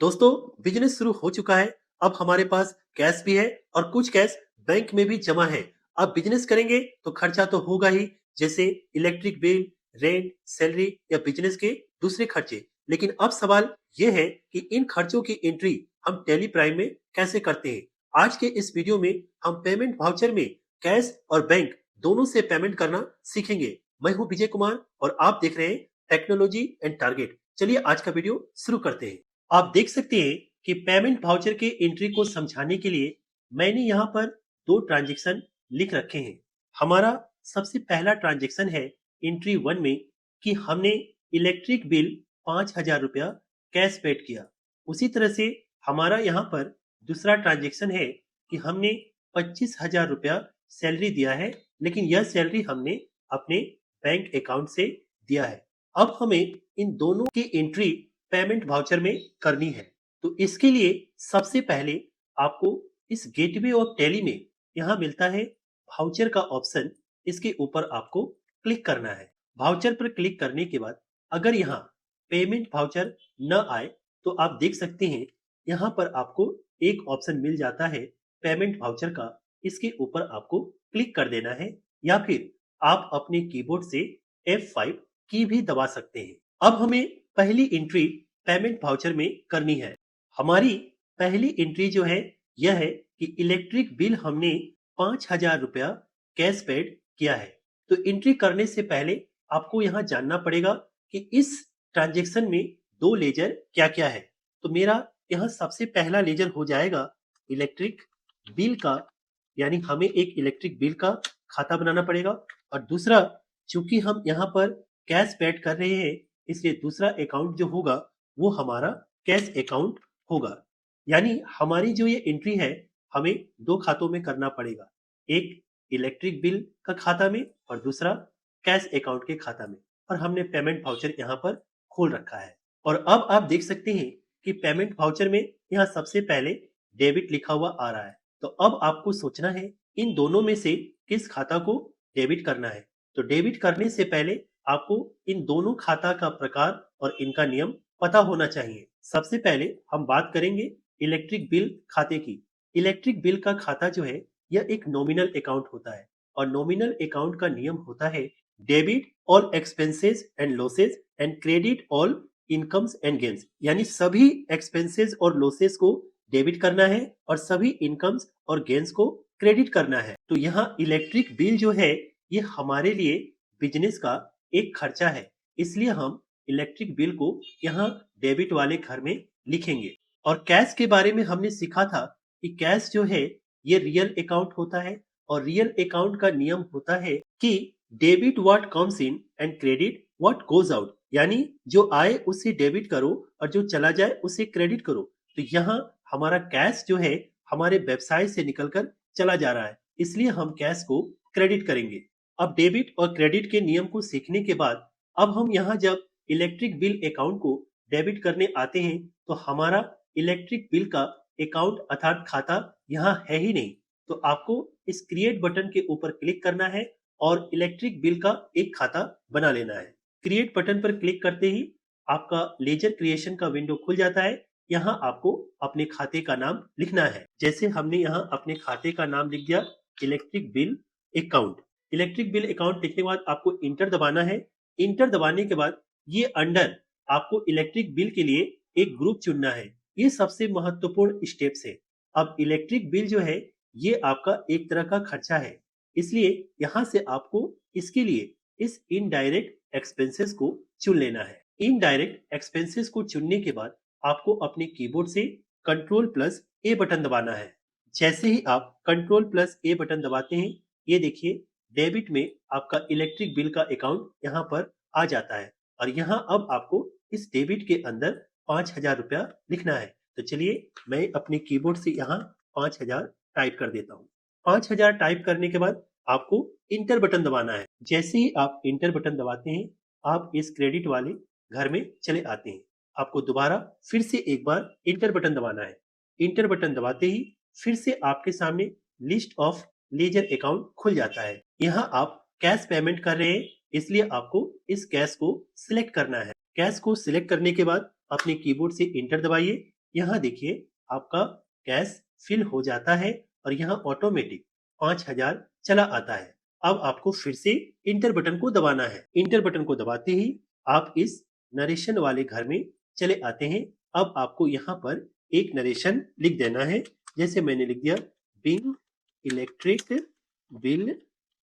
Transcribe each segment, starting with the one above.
दोस्तों, बिजनेस शुरू हो चुका है। अब हमारे पास कैश भी है और कुछ कैश बैंक में भी जमा है। अब बिजनेस करेंगे तो खर्चा तो होगा ही, जैसे इलेक्ट्रिक बिल, रेंट, सैलरी या बिजनेस के दूसरे खर्चे। लेकिन अब सवाल ये है कि इन खर्चों की एंट्री हम टेली प्राइम में कैसे करते हैं। आज के इस वीडियो में हम पेमेंट वाउचर में कैश और बैंक दोनों से पेमेंट करना सीखेंगे। मैं हूं विजय कुमार और आप देख रहे हैं टेक्नोलॉजी एंड टारगेट। चलिए आज का वीडियो शुरू करते हैं। आप देख सकते हैं कि पेमेंट वाउचर के एंट्री को समझाने के लिए मैंने यहाँ पर दो ट्रांजैक्शन लिख रखे हैं। हमारा सबसे पहला ट्रांजैक्शन है एंट्री 1 में कि हमने इलेक्ट्रिक बिल 5,000 रुपया कैश पेड किया। उसी तरह से हमारा यहाँ पर दूसरा ट्रांजैक्शन है कि हमने 25,000 रुपया सैलरी दिया है, लेकिन यह सैलरी हमने अपने बैंक अकाउंट से दिया है। अब हमें इन दोनों की एंट्री पेमेंट वाउचर में करनी है। तो इसके लिए सबसे पहले आपको इस गेटवे ऑफ टैली में यहाँ मिलता है वाउचर का ऑप्शन। इसके ऊपर आपको क्लिक करना है। वाउचर पर क्लिक करने के बाद अगर यहाँ पेमेंट वाउचर न आए तो आप देख सकते हैं यहाँ पर आपको एक ऑप्शन मिल जाता है पेमेंट वाउचर का। इसके ऊपर आपको क्लिक कर देना है या फिर आप अपने कीबोर्ड से F5 की भी दबा सकते हैं। अब हमें पहली एंट्री पेमेंट वाउचर में करनी है। हमारी पहली एंट्री जो है यह है कि इलेक्ट्रिक बिल हमने 5,000 रुपया कैश पेड किया है। तो एंट्री करने से पहले आपको यहाँ जानना पड़ेगा कि इस ट्रांजैक्शन में दो लेजर क्या क्या है। तो मेरा यहाँ सबसे पहला लेजर हो जाएगा इलेक्ट्रिक बिल का, यानी हमें एक इलेक्ट्रिक बिल का खाता बनाना पड़ेगा। और दूसरा, चूंकि हम यहाँ पर कैश पेड कर रहे हैं, इसलिए दूसरा अकाउंट जो होगा वो हमारा कैश अकाउंट होगा। यानी हमारी जो ये एंट्री है हमें दो खातों में करना पड़ेगा, एक इलेक्ट्रिक बिल का खाता में और दूसरा कैश अकाउंट के खाता में। और हमने पेमेंट वाउचर यहाँ पर खोल रखा है। और अब आप देख सकते हैं कि पेमेंट वाउचर में यहाँ सबसे पहले डेबिट लिखा हुआ आ रहा है। तो अब आपको सोचना है इन दोनों में से किस खाता को डेबिट करना है। तो डेबिट करने से पहले आपको इन दोनों खाता का प्रकार और इनका नियम पता होना चाहिए। सबसे पहले हम बात करेंगे इलेक्ट्रिक बिल खाते की। इलेक्ट्रिक बिल का खाता जो है यह एक नॉमिनल अकाउंट होता है और नॉमिनल अकाउंट का नियम होता है debit all expenses and losses and credit all incomes and gains. यानी सभी एक्सपेंसेस और लॉसेस को डेबिट करना है और सभी इनकम्स और गेन्स को क्रेडिट करना है। तो यहाँ इलेक्ट्रिक बिल जो है ये हमारे लिए बिजनेस का एक खर्चा है, इसलिए हम इलेक्ट्रिक बिल को यहाँ डेबिट वाले घर में लिखेंगे। और कैश के बारे में हमने सीखा था कि कैश जो है ये रियल अकाउंट होता है और रियल अकाउंट का नियम होता है कि debit what comes in and credit what goes out. यानी जो आए उसे डेबिट करो और जो चला जाए उसे क्रेडिट करो। तो यहाँ हमारा कैश जो है हमारे व्यवसाय से निकलकर चला जा रहा है, इसलिए हम कैश को क्रेडिट करेंगे। अब डेबिट और क्रेडिट के नियम को सीखने के बाद अब हम यहाँ जब इलेक्ट्रिक बिल अकाउंट को डेबिट करने आते हैं तो हमारा इलेक्ट्रिक बिल का अकाउंट अर्थात खाता यहाँ है ही नहीं। तो आपको इस क्रिएट बटन के ऊपर क्लिक करना है और इलेक्ट्रिक बिल का एक खाता बना लेना है। क्रिएट बटन पर क्लिक करते ही आपका लेजर क्रिएशन का विंडो खुल जाता है। यहाँ आपको अपने खाते का नाम लिखना है। जैसे हमने यहाँ अपने खाते का नाम लिख दिया electric bill account. Electric bill account लिखने के बाद आपको इंटर दबाना है। इंटर दबाने के बाद ये अंडर आपको इलेक्ट्रिक बिल के लिए एक ग्रुप चुनना है। ये सबसे महत्वपूर्ण स्टेप्स है। अब इलेक्ट्रिक बिल जो है ये आपका एक तरह का खर्चा है, इसलिए यहाँ से आपको इसके लिए इस इनडायरेक्ट एक्सपेंसेस को चुन लेना है। इनडायरेक्ट एक्सपेंसेस को चुनने के बाद आपको अपने कीबोर्ड से Ctrl+A बटन दबाना है। जैसे ही आप Ctrl+A बटन दबाते हैं, ये देखिए डेबिट में आपका इलेक्ट्रिक बिल का अकाउंट यहाँ पर आ जाता है और यहाँ अब आपको इस डेबिट के अंदर 5,000 रुपया लिखना है। तो चलिए मैं अपने कीबोर्ड से यहाँ 5,000 टाइप कर देता हूँ। 5,000 टाइप करने के बाद आपको इंटर बटन दबाना है। जैसे ही आप इंटर बटन दबाते हैं आप इस क्रेडिट वाले घर में चले आते हैं। आपको दोबारा फिर से एक बार इंटर बटन दबाना है। इंटर बटन दबाते ही फिर से आपके सामने लिस्ट ऑफ लेजर अकाउंट खुल जाता है। यहाँ आप कैश पेमेंट कर रहे हैं, इसलिए आपको इस कैश को सिलेक्ट करना है। कैश को सिलेक्ट करने के बाद अपने कीबोर्ड से इंटर दबाइए। यहाँ देखिए आपका कैश फिल हो जाता है और यहाँ ऑटोमेटिक 5000 चला आता है। अब आपको फिर से इंटर बटन को दबाना है। इंटर बटन को दबाते ही आप इस नरेशन वाले घर में चले आते हैं। अब आपको यहाँ पर एक नरेशन लिख देना है, जैसे मैंने लिख दिया बिंग इलेक्ट्रिक बिल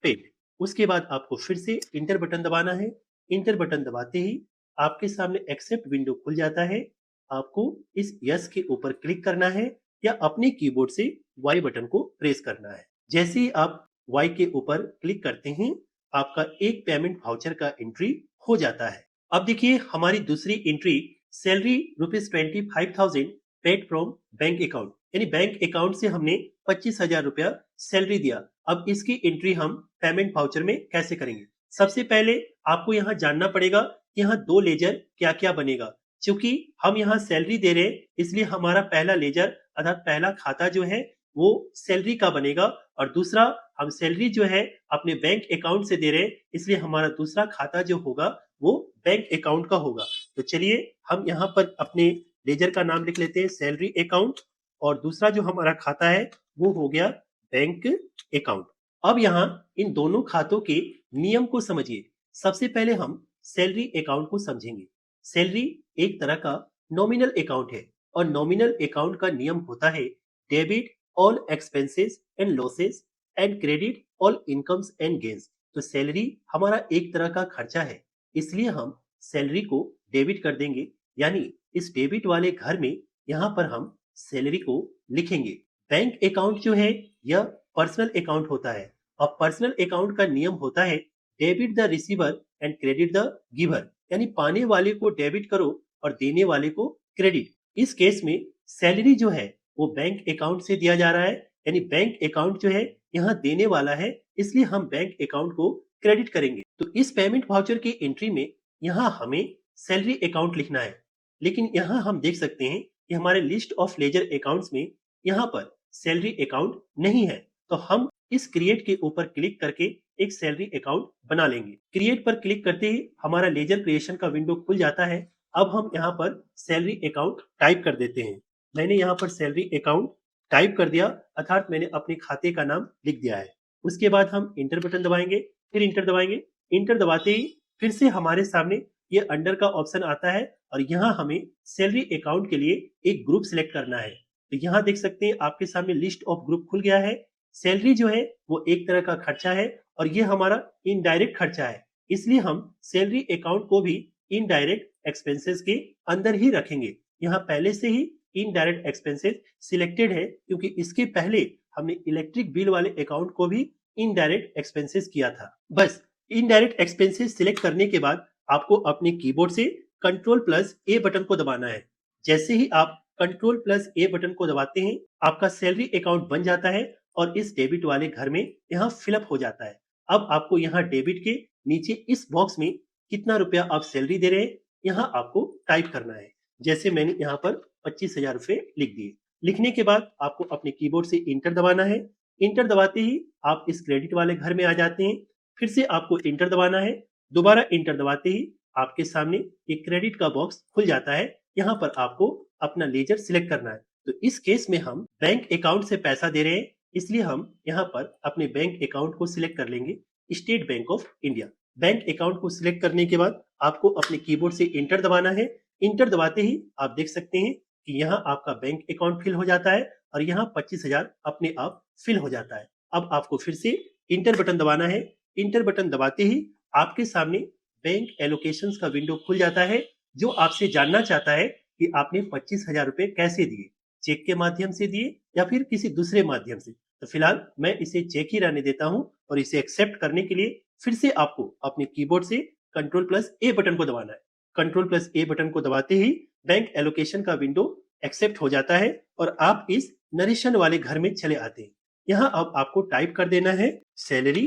पेड। उसके बाद आपको फिर से इंटर बटन दबाना है। इंटर बटन दबाते ही आपके सामने एक्सेप्ट विंडो खुल जाता है। आपको इस यस के ऊपर क्लिक करना है या अपने कीबोर्ड से वाई बटन को प्रेस करना है। जैसे ही आप वाई के ऊपर क्लिक करते हैं, आपका एक पेमेंट वाउचर का एंट्री हो जाता है। अब देखिए हमारी दूसरी entry salary ₹25,000 paid from bank account, यानी बैंक अकाउंट से हमने 25,000 रुपया सैलरी दिया। अब इसकी एंट्री हम पेमेंट वाउचर में कैसे करेंगे? सबसे पहले आपको यहाँ जानना पड़ेगा कि यहाँ दो लेजर क्या क्या बनेगा। क्योंकि हम यहाँ सैलरी दे रहे हैं, इसलिए हमारा पहला लेजर अर्थात पहला खाता जो है वो सैलरी का बनेगा, और दूसरा हम सैलरी जो है अपने बैंक अकाउंट से दे रहे हैं, इसलिए हमारा दूसरा खाता जो होगा वो बैंक अकाउंट का होगा। तो चलिए हम यहाँ पर अपने लेजर का नाम लिख लेते हैं सैलरी अकाउंट, और दूसरा जो हमारा खाता है वो हो गया बैंक अकाउंट। अब यहाँ इन दोनों खातों के नियम को समझिए। सबसे पहले हम सैलरी अकाउंट को समझेंगे। सैलरी एक तरह का नॉमिनल अकाउंट है, और नॉमिनल अकाउंट का नियम होता है debit all expenses and losses and credit all incomes and gains. तो सैलरी हमारा एक तरह का खर्चा है, इसलिए हम सैलरी को डेबिट कर देंगे, यानी इस डेबिट वाले घर में यहाँ पर हम सैलरी को लिखेंगे। बैंक अकाउंट जो है यह पर्सनल अकाउंट होता है, और पर्सनल अकाउंट का नियम होता है debit the receiver and credit the giver, यानी पाने वाले को डेबिट करो और देने वाले को क्रेडिट। इस केस में सैलरी जो है वो बैंक अकाउंट से दिया जा रहा है, यानी बैंक अकाउंट जो है यहाँ देने वाला है, इसलिए हम बैंक अकाउंट को क्रेडिट करेंगे। तो इस पेमेंट वाउचर की एंट्री में यहाँ हमें सैलरी अकाउंट लिखना है, लेकिन यहाँ हम देख सकते हैं कि हमारे लिस्ट ऑफ लेजर अकाउंट्स में यहाँ पर सैलरी अकाउंट नहीं है। तो हम इस क्रिएट के ऊपर क्लिक करके एक सैलरी अकाउंट बना लेंगे। क्रिएट पर क्लिक करते ही हमारा लेजर क्रिएशन का विंडो खुल जाता है। अब हम यहाँ पर सैलरी अकाउंट टाइप कर देते हैं। मैंने यहाँ पर सैलरी अकाउंट टाइप कर दिया, अर्थात मैंने अपने खाते का नाम लिख दिया है। उसके बाद हम इंटर बटन दबाएंगे, फिर इंटर दबाएंगे। इंटर दबाते ही फिर से हमारे सामने ये अंडर का ऑप्शन आता है, और यहाँ हमें सैलरी अकाउंट के लिए एक ग्रुप सिलेक्ट करना है। तो यहाँ देख सकते हैं आपके सामने लिस्ट ऑफ ग्रुप खुल गया है। सैलरी जो है वो एक तरह का खर्चा है, और ये हमारा इनडायरेक्ट खर्चा है, इसलिए हम सैलरी अकाउंट को भी इनडायरेक्ट एक्सपेंसेस के अंदर ही रखेंगे। यहाँ पहले से ही इनडायरेक्ट एक्सपेंसेस सिलेक्टेड है, क्योंकि इसके पहले हमने इलेक्ट्रिक बिल वाले अकाउंट को भी इनडायरेक्ट एक्सपेंसेस किया था। बस इनडायरेक्ट एक्सपेंसेस सिलेक्ट करने के बाद आपको अपने कीबोर्ड से Ctrl+A बटन को दबाना है। जैसे ही आप Ctrl+A बटन को दबाते हैं, आपका सैलरी अकाउंट बन जाता है और इस डेबिट वाले घर में यहाँ फिलअप हो जाता है। अब आपको यहाँ डेबिट के नीचे इस बॉक्स में कितना रुपया आप सैलरी दे रहे हैं, यहाँ आपको टाइप करना है। जैसे मैंने यहाँ पर 25,000 रुपए लिख दिए। लिखने के बाद आपको अपने कीबोर्ड से इंटर दबाना है। इंटर दबाते ही आप इस क्रेडिट वाले घर में आ जाते हैं। फिर से आपको इंटर दबाना है। दोबारा इंटर दबाते ही आपके सामने एक क्रेडिट का बॉक्स खुल जाता है। यहाँ पर आपको अपना लेजर सिलेक्ट करना है। तो इस केस में हम बैंक अकाउंट से पैसा दे रहे हैं, इसलिए हम यहाँ पर अपने बैंक अकाउंट को सिलेक्ट कर लेंगे, state bank of India. Bank account को सिलेक्ट करने के बाद आपको अपने कीबोर्ड से इंटर दबाना है। इंटर दबाते ही आप देख सकते हैं कि यहाँ आपका बैंक अकाउंट फिल हो जाता है और यहाँ 25,000 अपने आप फिल हो जाता है। अब आपको फिर से इंटर बटन दबाना है। इंटर बटन दबाते ही आपके सामने बैंक एलोकेशंस का विंडो खुल जाता है, जो आपसे जानना चाहता है कि आपने 25,000 रुपए कैसे दिए, चेक के माध्यम से दिए या फिर किसी दूसरे माध्यम से। तो फिलहाल मैं इसे चेक ही रहने देता हूं, और इसे एक्सेप्ट करने के लिए फिर से आपको अपने कीबोर्ड से Ctrl+A बटन को दबाना है। Ctrl+A बटन को दबाते ही बैंक एलोकेशन का विंडो एक्सेप्ट हो जाता है और आप इस नरेशन वाले घर में चले आते हैं। यहाँ अब आपको टाइप कर देना है salary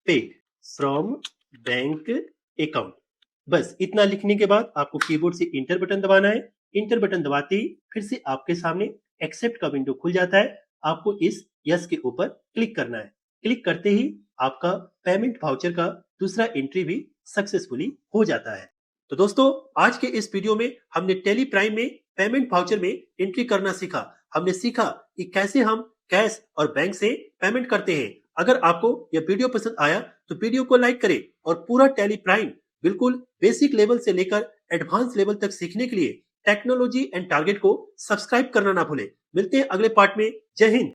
paid from bank account. बस इतना लिखने के बाद आपको कीबोर्ड से इंटर बटन दबाना है। इंटर बटन दबाते ही फिर से आपके सामने एक्सेप्ट का विंडो खुल जाता है। आपको इस यस के ऊपर क्लिक करना है। क्लिक करते ही आपका पेमेंट वाउचर का दूसरा एंट्री भी सक्सेसफुली हो जाता है। तो दोस्तों, आज के इस वीडियो में हमने टेली प्राइम में पेमेंट वाउचर में एंट्री करना सीखा। हमने सीखा कि कैसे हम कैश और बैंक से पेमेंट करते हैं। अगर आपको यह वीडियो पसंद आया तो वीडियो को लाइक करें और पूरा टेली प्राइम बिल्कुल बेसिक लेवल से लेकर एडवांस लेवल तक सीखने के लिए टेक्नोलॉजी एंड टारगेट को सब्सक्राइब करना ना भूलें। मिलते हैं अगले पार्ट में। जय हिंद।